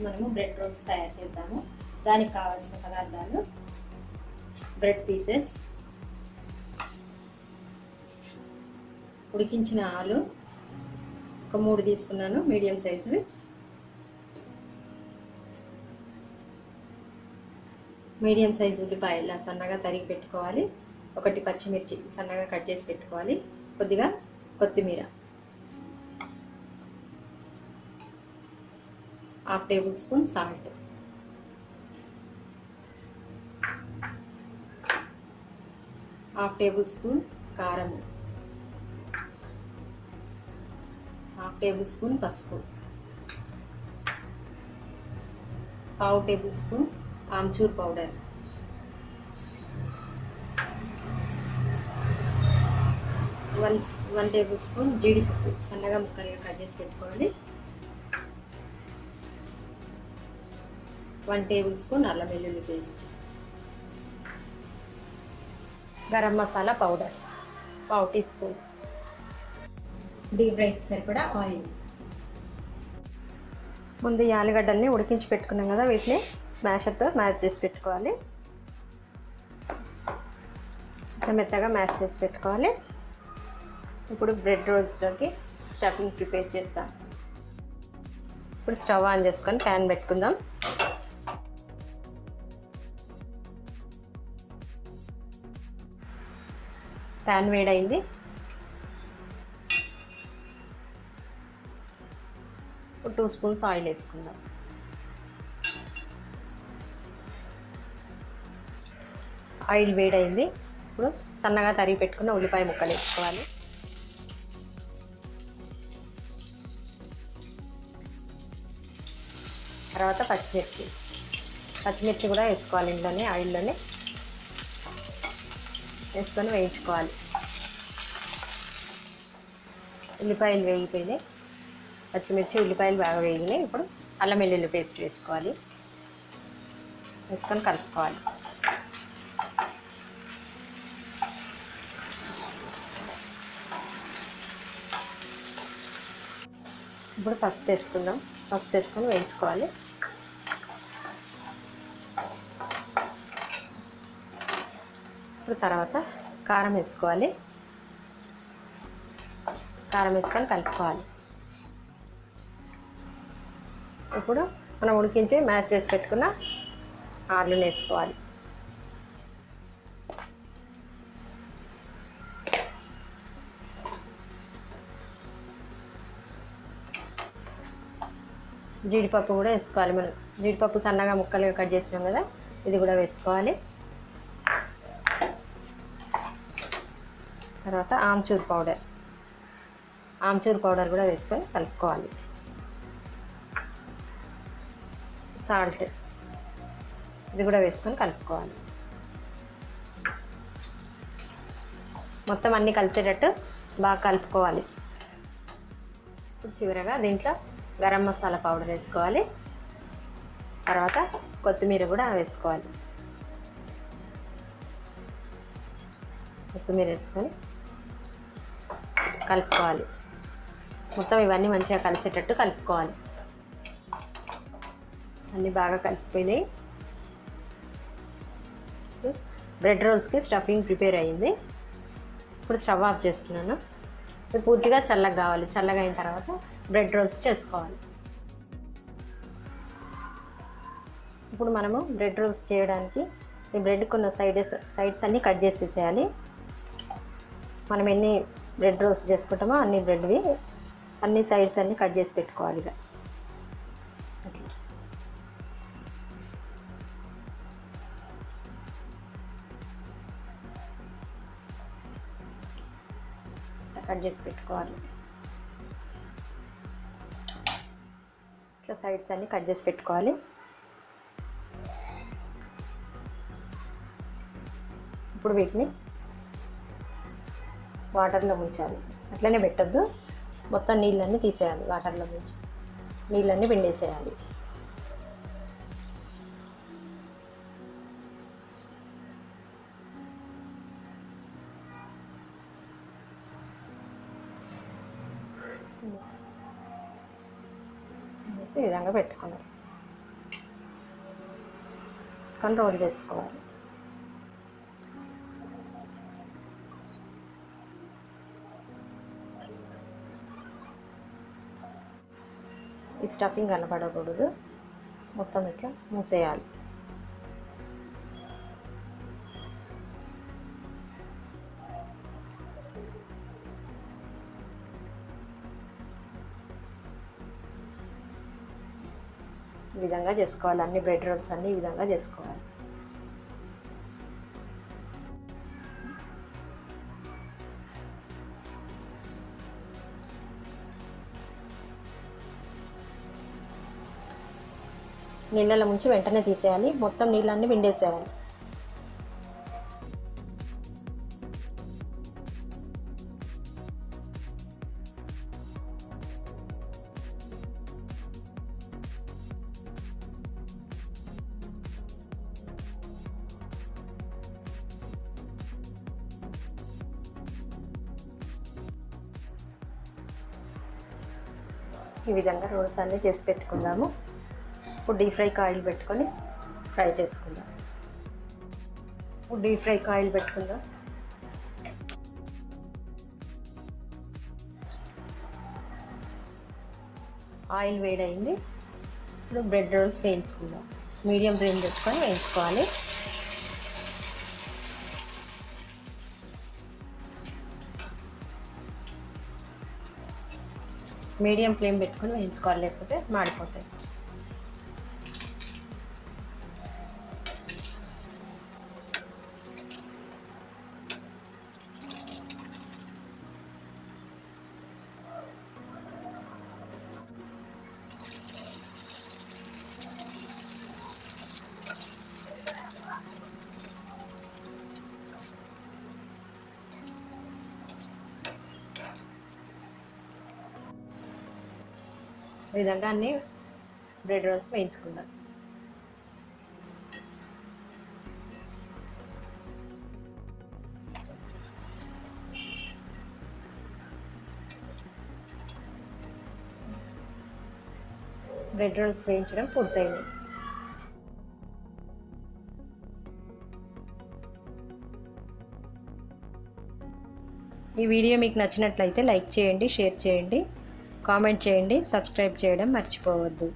మనము bread roles తయారు చేద్దాము. దానికి కావాల్సిన పదార్థాలు: బ్రెడ్ పీసెస్, ఉడికించిన ఆలు ఒక 3 తీసుకున్నాను, మీడియం సైజువి. మీడియం సైజు ఉల్లిపాయలు సన్నగా తరిగి పెట్టుకోవాలి. 1 పచ్చిమిర్చి సన్నగా కట్ చేసి పెట్టుకోవాలి. కొద్దిగా కొత్తిమీర, 1/2 table spoon salt, half table spoon కారము, 1/2 టేబుల్ స్పూన్ పసుపు, 1/2 table spoon amchur powder, 1 table spoon జీడిపప్పు సన్నగా ముక్కలుగా కట్ చేసి పెట్టుకోవాలి. 1 టేబుల్ స్పూన్ అల్లం వెల్లుల్లి paste, garam masala powder 1/2 teaspoon, deep ఫ్రైకి సరిపడా ఆయిల్. ముందు ఈ ఆలుగడ్డల్ని ఉడికించి పెట్టుకున్నాం కదా, వీటిని మ్యాషర్తో మ్యాష్ చేసి పెట్టుకోవాలి. ఇట్లా మెత్తగా మ్యాష్ చేసి పెట్టుకోవాలి. ఇప్పుడు బ్రెడ్ రోల్స్లోకి స్టఫింగ్ ప్రిపేర్ చేస్తాం. ఇప్పుడు స్టవ్ ఆన్ చేసుకొని ప్యాన్ పెట్టుకుందాం. ప్యాన్ వేడైంది. ఇప్పుడు 2 స్పూన్స్ ఆయిల్ వేసుకుందాం. ఆయిల్ వేడైంది. ఇప్పుడు సన్నగా తరిగి పెట్టుకున్న ఉల్లిపాయ ముక్కలు వేసుకోవాలి. తర్వాత పచ్చిమిర్చి కూడా వేసుకోవాలి. ఇంట్లోనే ఆయిల్లోనే వేసుకొని వేయించుకోవాలి. ఉల్లిపాయలు వేగిపోయినాయి, పచ్చిమిర్చి ఉల్లిపాయలు బాగా వేగినాయి. ఇప్పుడు అల్లం వెల్లుల్లి పేస్ట్ వేసుకోవాలి. వేసుకొని కలుపుకోవాలి. ఇప్పుడు పసుపు వేసుకుందాం. పసుపు వేసుకొని వేయించుకోవాలి. ఇప్పుడు తర్వాత కారం వేసుకోవాలి. కారం వేసుకొని కలుపుకోవాలి. ఇప్పుడు మనం ఉడికించి మ్యాష్ చేసి పెట్టుకున్న ఆలుని వేసుకోవాలి. జీడిపప్పు కూడా వేసుకోవాలి. మనం జీడిపప్పు సన్నగా ముక్కలుగా కట్ చేసినాం కదా, ఇది కూడా వేసుకోవాలి. తర్వాత ఆమ్చూర్ పౌడర్ కూడా వేసుకొని కలుపుకోవాలి. సాల్ట్ ఇది కూడా వేసుకొని కలుపుకోవాలి. మొత్తం అన్నీ కలిసేటట్టు బాగా కలుపుకోవాలి. ఇప్పుడు చివరగా దీంట్లో గరం మసాలా పౌడర్ వేసుకోవాలి. తర్వాత కొత్తిమీర కూడా వేసుకోవాలి. కొత్తిమీర వేసుకొని కలుపుకోవాలి. మొత్తం ఇవన్నీ మంచిగా కలిసేటట్టు కలుపుకోవాలి. అన్నీ బాగా కలిసిపోయినాయి. బ్రెడ్ రోల్స్కి స్టఫింగ్ ప్రిపేర్ అయ్యింది. ఇప్పుడు స్టవ్ ఆఫ్ చేస్తున్నాను. ఇది పూర్తిగా చల్లగా కావాలి. చల్లగా అయిన తర్వాత బ్రెడ్ రోల్స్ చేసుకోవాలి. ఇప్పుడు మనము బ్రెడ్ రోల్స్ చేయడానికి ఈ బ్రెడ్కి ఉన్న సైడ్స్ అన్నీ కట్ చేసేసేయాలి. మనం ఎన్ని బ్రెడ్ రోల్స్ చేసుకుంటామో అన్ని బ్రెడ్వి అన్ని సైడ్స్ అన్నీ కట్ చేసి పెట్టుకోవాలి. ఇక అట్లా కట్ చేసి పెట్టుకోవాలి. ఇట్లా సైడ్స్ అన్నీ కట్ చేసి పెట్టుకోవాలి. ఇప్పుడు వీటిని వాటర్లో ముంచాలి. అట్లనే పెట్టద్దు, మొత్తం నీళ్ళన్నీ తీసేయాలి. వాటర్లో ముంచి నీళ్ళన్నీ పిండేసేయాలి. ఈ విధంగా పెట్టుకోవాలి. పట్టుకొని రోల్ చేసుకోవాలి. ఈ స్టఫింగ్ కనపడకూడదు, మొత్తం ఇట్లా మూసేయాలి. ఈ విధంగా చేసుకోవాలి. అన్ని బ్రెడ్ రోల్స్ అన్ని ఈ విధంగా చేసుకోవాలి. నీళ్ళలో ముంచి వెంటనే తీసేయాలి, మొత్తం నీళ్ళన్నీ పిండేసేయాలి. ఈ విధంగా రోల్స్ అన్నీ చేసి పెట్టుకుందాము. ఇప్పుడు డీప్ ఫ్రైకి ఆయిల్ పెట్టుకొని ఫ్రై చేసుకుందాం. ఇప్పుడు డీప్ ఫ్రైకి ఆయిల్ పెట్టుకుందాం. ఆయిల్ వేడైంది. ఇప్పుడు బ్రెడ్ రోల్స్ వేయించుకుందాం. మీడియం ఫ్లేమ్ పెట్టుకొని వేయించుకోవాలి. మీడియం ఫ్లేమ్ పెట్టుకొని వేయించుకోవాలి, లేకపోతే మాడిపోతాయి. ఈ విధంగా అన్ని బ్రెడ్ రోల్స్ వేయించుకుందాం. బ్రెడ్ రోల్స్ వేయించడం పూర్తయింది. ఈ వీడియో మీకు నచ్చినట్లయితే లైక్ చేయండి, షేర్ చేయండి, కామెంట్ చేయండి, సబ్స్క్రైబ్ చేయడం మర్చిపోవద్దు.